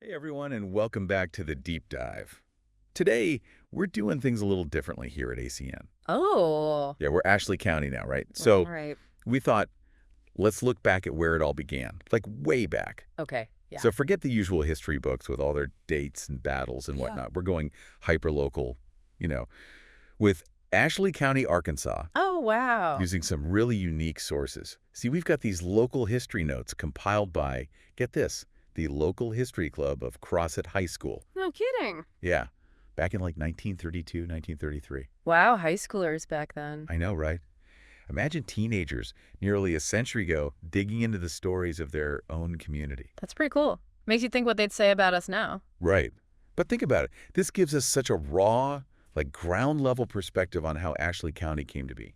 Hey everyone, and welcome back to the Deep Dive. Today, we're doing things a little differently here at ACN. Oh, Yeah, we're Ashley County now, right? all So right. we thought, let's look back at where it all began, like way back. Okay. Yeah. So forget the usual history books with all their dates and battles and Yeah. whatnot. We're going hyper-local, you know, with Ashley County, Arkansas, Oh, wow. using some really unique sources. See, we've got these local history notes compiled by, get this, the local history club of Crossett High School. No kidding. Yeah, back in like 1932, 1933. Wow, high schoolers back then. I know, right? Imagine teenagers nearly a century ago digging into the stories of their own community. That's pretty cool. Makes you think what they'd say about us now. Right. But think about it. This gives us such a raw, like ground-level perspective on how Ashley County came to be.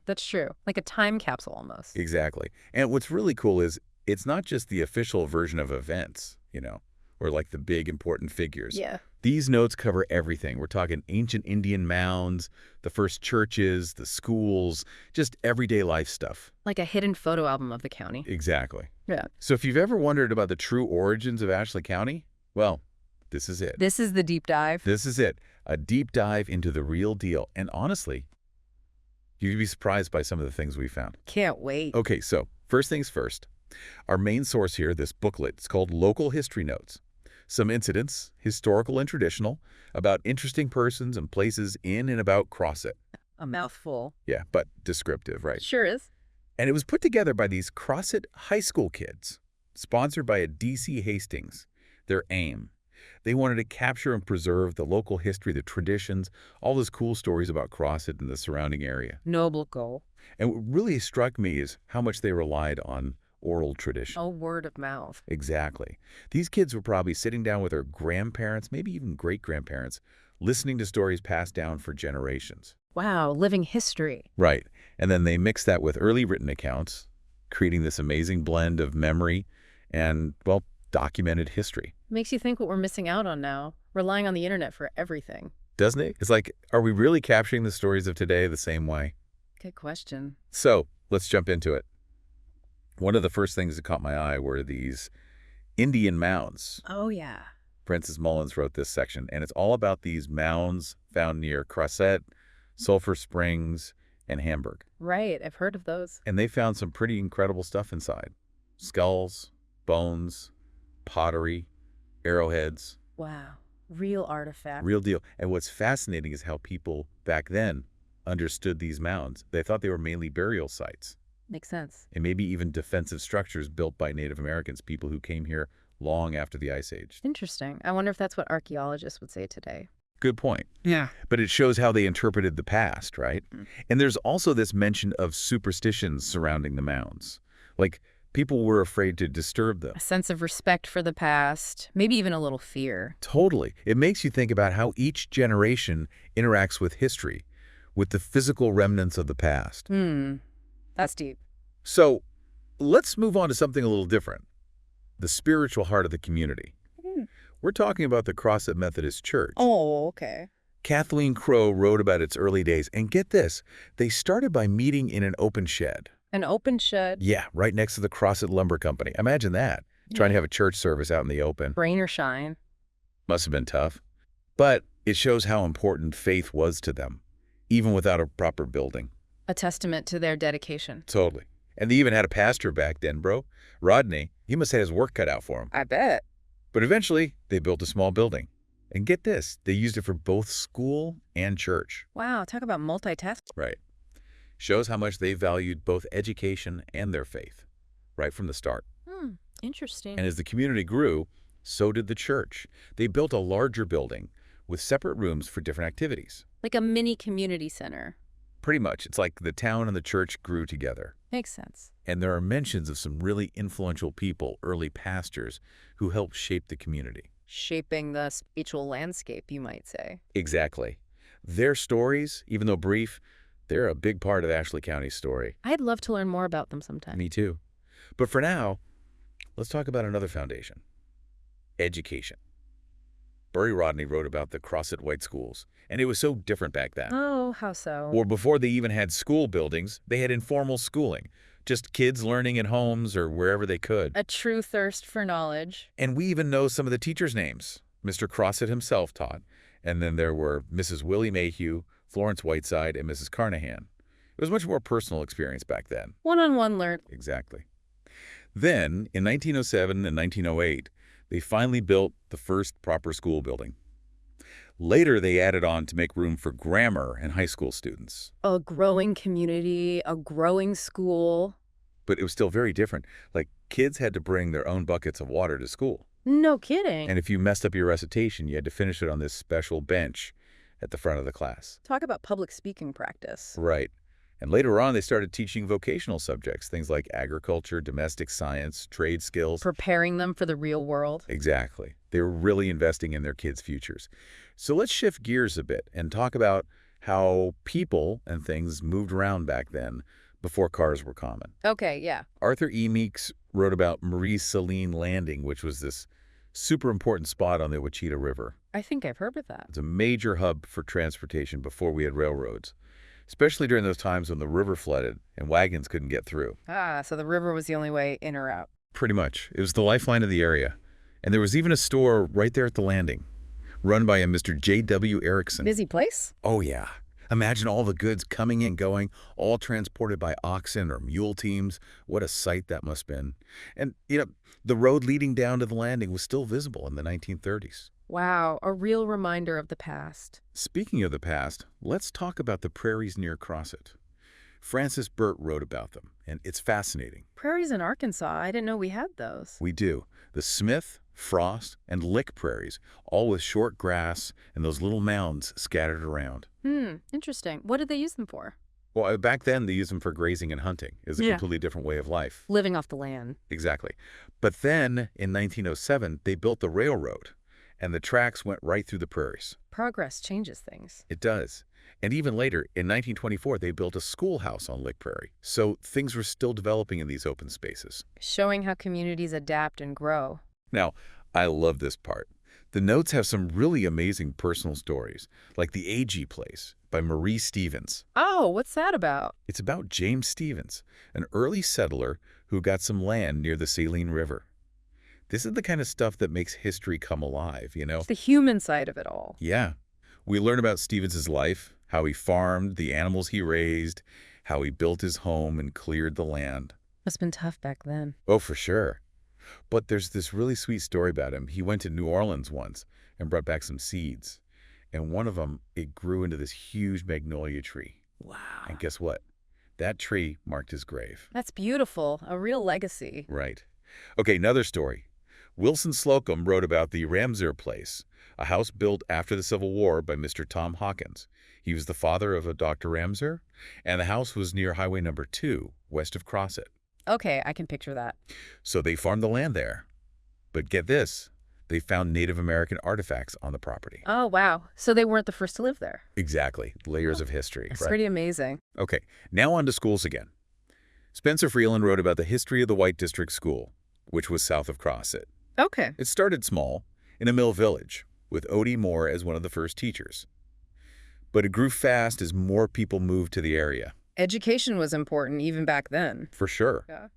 That's true. Like a time capsule almost. Exactly. And what's really cool is it's not just the official version of events, or like the big important figures. Yeah. These notes cover everything. We're talking ancient Indian mounds, the first churches, the schools, just everyday life stuff. Like a hidden photo album of the county. Exactly. Yeah. So if you've ever wondered about the true origins of Ashley County, well, this is it. This is the deep dive. This is it. A deep dive into the real deal. And honestly, you'd be surprised by some of the things we found. Can't wait. Okay, so first things first. Our main source here, this booklet, it's called Local History Notes. Some incidents, historical and traditional, about interesting persons and places in and about Crossett. A mouthful. Yeah, but descriptive, right? Sure is. And it was put together by these Crossett high school kids, sponsored by a D.C. Hastings. Their aim. They wanted to capture and preserve the local history, the traditions, all those cool stories about Crossett and the surrounding area. Noble goal. And what really struck me is how much they relied on oral tradition. Oh, word of mouth. Exactly. These kids were probably sitting down with their grandparents, maybe even great-grandparents, listening to stories passed down for generations. Wow, living history. Right. And then they mixed that with early written accounts, creating this amazing blend of memory and, well, documented history. Makes you think what we're missing out on now, relying on the internet for everything. Doesn't it? It's like, are we really capturing the stories of today the same way? Good question. So let's jump into it. One of the first things that caught my eye were these Indian mounds. Oh, yeah. Francis Mullins wrote this section, and it's all about these mounds found near Crossett, Sulphur Springs, and Hamburg. Right, I've heard of those. And they found some pretty incredible stuff inside. Skulls, bones, pottery, arrowheads. Wow, real artifact. Real deal. And what's fascinating is how people back then understood these mounds. They thought they were mainly burial sites. Makes sense. And maybe even defensive structures built by Native Americans, people who came here long after the Ice Age. Interesting. I wonder if that's what archaeologists would say today. Good point. Yeah. But it shows how they interpreted the past, right? And there's also this mention of superstitions surrounding the mounds. Like, people were afraid to disturb them. A sense of respect for the past, maybe even a little fear. Totally. It makes you think about how each generation interacts with history, with the physical remnants of the past. That's deep. So let's move on to something a little different. The spiritual heart of the community. We're talking about the Crossett Methodist Church. Oh, okay. Kathleen Crow wrote about its early days. And get this, they started by meeting in an open shed. An open shed. Yeah, right next to the Crossett Lumber Company. Imagine that, trying to have a church service out in the open. Rain or shine. Must have been tough. But it shows how important faith was to them, even without a proper building. A testament to their dedication. Totally. And they even had a pastor back then, bro. Rodney, he must have his work cut out for him. I bet. But eventually, they built a small building. And get this, they used it for both school and church. Wow, talk about multitasking. Right. Shows how much they valued both education and their faith, right from the start. Interesting. And as the community grew, so did the church. They built a larger building with separate rooms for different activities. Like a mini community center. Pretty much. It's like the town and the church grew together. Makes sense. And there are mentions of some really influential people, early pastors, who helped shape the community. Shaping the spiritual landscape, you might say. Exactly. Their stories, even though brief, they're a big part of Ashley County's story. I'd love to learn more about them sometime. Me too. But for now, let's talk about another foundation. Education. Burry Rodney wrote about the Crossett White Schools, and it was so different back then. Oh, how so? Or before they even had school buildings, they had informal schooling. just kids learning in homes or wherever they could. A true thirst for knowledge. And we even know some of the teachers' names. Mr. Crossett himself taught, and then there were Mrs. Willie Mayhew, Florence Whiteside, and Mrs. Carnahan. It was much more personal experience back then. One-on-one learn. Exactly. Then, in 1907 and 1908, they finally built the first proper school building. Later, they added on to make room for grammar and high school students. A growing community, a growing school. But it was still very different. Like, kids had to bring their own buckets of water to school. No kidding. And if you messed up your recitation, you had to finish it on this special bench at the front of the class. Talk about public speaking practice. Right. And later on, they started teaching vocational subjects, things like agriculture, domestic science, trade skills. Preparing them for the real world. Exactly. They were really investing in their kids' futures. So let's shift gears a bit and talk about how people and things moved around back then before cars were common. Okay, yeah. Arthur E. Meeks wrote about Marie Celene Landing, which was this super important spot on the Ouachita River. I think I've heard of that. It's a major hub for transportation before we had railroads, especially during those times when the river flooded and wagons couldn't get through. Ah, so the river was the only way in or out. Pretty much. It was the lifeline of the area. And there was even a store right there at the landing, run by a Mr. J.W. Erickson. Busy place? Oh, yeah. Imagine all the goods coming and going, all transported by oxen or mule teams. What a sight that must have been. And, the road leading down to the landing was still visible in the 1930s. Wow, a real reminder of the past. Speaking of the past, let's talk about the prairies near Crossett. Francis Burt wrote about them, and it's fascinating. Prairies in Arkansas, I didn't know we had those. We do. The Smith, Frost, and Lick prairies, all with short grass and those little mounds scattered around. Interesting. What did they use them for? Well, back then, they used them for grazing and hunting. It was a completely different way of life. Living off the land. Exactly. But then, in 1907, they built the railroad, and the tracks went right through the prairies. Progress changes things. It does. And even later, in 1924, they built a schoolhouse on Lick Prairie. So things were still developing in these open spaces. Showing how communities adapt and grow. Now, I love this part. The notes have some really amazing personal stories, like The A.G. Place by Marie Stevens. Oh, what's that about? It's about James Stevens, an early settler who got some land near the Saline River. This is the kind of stuff that makes history come alive, It's the human side of it all. Yeah. We learn about Stevens' life, how he farmed, the animals he raised, how he built his home and cleared the land. Must have been tough back then. Oh, for sure. But there's this really sweet story about him. He went to New Orleans once and brought back some seeds. And one of them, it grew into this huge magnolia tree. Wow. And guess what? That tree marked his grave. That's beautiful. A real legacy. Right. Okay, another story. Wilson Slocum wrote about the Ramseur Place, a house built after the Civil War by Mr. Tom Hawkins. He was the father of a Dr. Ramseur, and the house was near Highway Number 2, west of Crossett. Okay, I can picture that. So they farmed the land there. But get this, they found Native American artifacts on the property. Oh, wow. So they weren't the first to live there. Exactly. Layers of history. It's right? pretty amazing. Okay, now on to schools again. Spencer Freeland wrote about the history of the White District School, which was south of Crossett. Okay. It started small, in a mill village, with Odie Moore as one of the first teachers. But it grew fast as more people moved to the area. Education was important even back then. For sure. Yeah.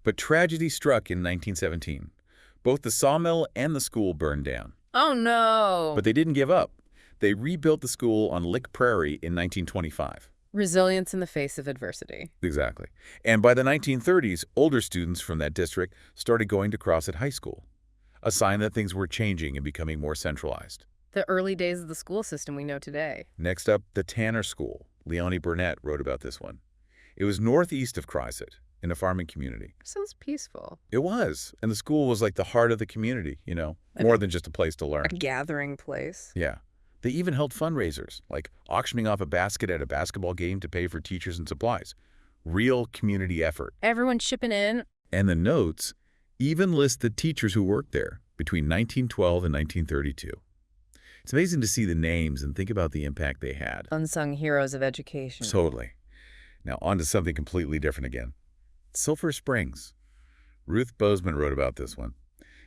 But tragedy struck in 1917. Both the sawmill and the school burned down. Oh, no. But they didn't give up. They rebuilt the school on Lick Prairie in 1925. Resilience in the face of adversity. Exactly. And by the 1930s, older students from that district started going to Crossett High School, a sign that things were changing and becoming more centralized. The early days of the school system we know today. Next up, the Tanner School. Leonie Burnett wrote about this one. It was northeast of Crossett, in a farming community. Sounds peaceful. It was. And the school was like the heart of the community, more than just a place to learn. A gathering place. Yeah. They even held fundraisers, like auctioning off a basket at a basketball game to pay for teachers and supplies. Real community effort. Everyone chipping in. And the notes even list the teachers who worked there between 1912 and 1932. It's amazing to see the names and think about the impact they had. Unsung heroes of education. Totally. Now on to something completely different again. Sulphur Springs. Ruth Bozeman wrote about this one.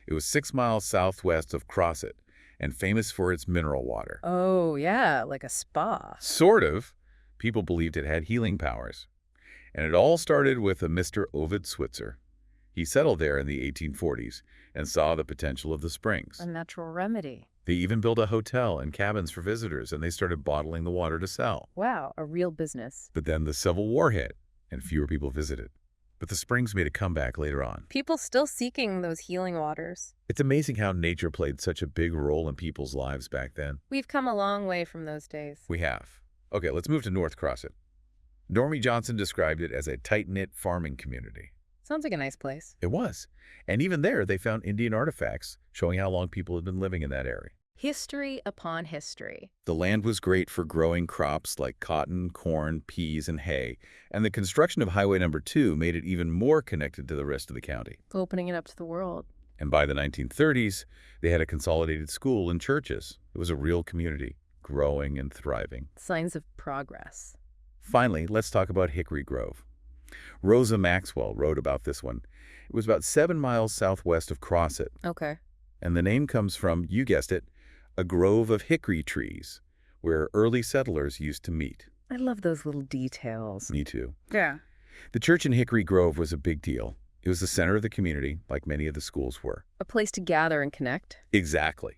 It was 6 miles southwest of Crossett and famous for its mineral water. Oh, yeah, like a spa. Sort of. People believed it had healing powers. And it all started with a Mr. Ovid Switzer. He settled there in the 1840s and saw the potential of the springs. A natural remedy. They even built a hotel and cabins for visitors, and they started bottling the water to sell. Wow, a real business. But then the Civil War hit, and fewer people visited. But the springs made a comeback later on. People still seeking those healing waters. It's amazing how nature played such a big role in people's lives back then. We've come a long way from those days. We have. Okay, let's move to North Crossett. Normie Johnson described it as a tight-knit farming community. Sounds like a nice place. It was. And even there, they found Indian artifacts showing how long people had been living in that area. History upon history. The land was great for growing crops like cotton, corn, peas, and hay, and the construction of Highway Number 2 made it even more connected to the rest of the county. Opening it up to the world. And by the 1930s, they had a consolidated school and churches. It was a real community, growing and thriving. Signs of progress. Finally, let's talk about Hickory Grove. Rosa Maxwell wrote about this one. It was about 7 miles southwest of Crossett, Okay. and the name comes from, you guessed it, a grove of hickory trees where early settlers used to meet. I love those little details. Me too. Yeah. The church in Hickory Grove was a big deal. It was the center of the community, like many of the schools were. A place to gather and connect. Exactly.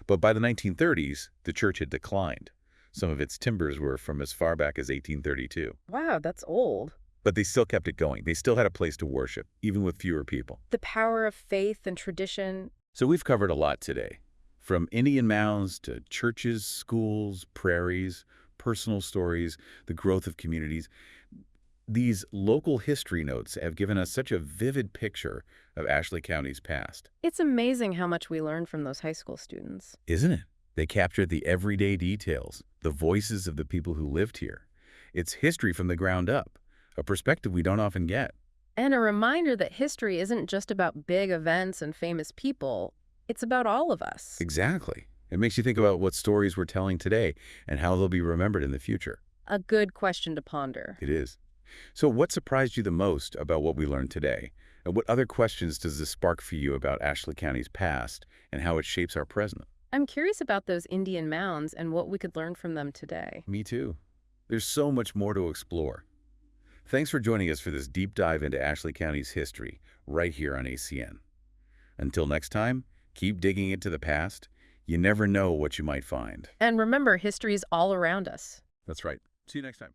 But by the 1930s, the church had declined. Some of its timbers were from as far back as 1832. Wow, that's old. But they still kept it going. They still had a place to worship, even with fewer people. The power of faith and tradition. So we've covered a lot today. From Indian mounds to churches, schools, prairies, personal stories, the growth of communities. These local history notes have given us such a vivid picture of Ashley County's past. It's amazing how much we learned from those high school students. Isn't it? They captured the everyday details, the voices of the people who lived here. It's history from the ground up, a perspective we don't often get. And a reminder that history isn't just about big events and famous people. It's about all of us. Exactly. It makes you think about what stories we're telling today and how they'll be remembered in the future. A good question to ponder. It is. So what surprised you the most about what we learned today? And what other questions does this spark for you about Ashley County's past and how it shapes our present? I'm curious about those Indian mounds and what we could learn from them today. Me too. There's so much more to explore. Thanks for joining us for this deep dive into Ashley County's history right here on ACN. Until next time, keep digging into the past. You never know what you might find. And remember, history is all around us. That's right. See you next time.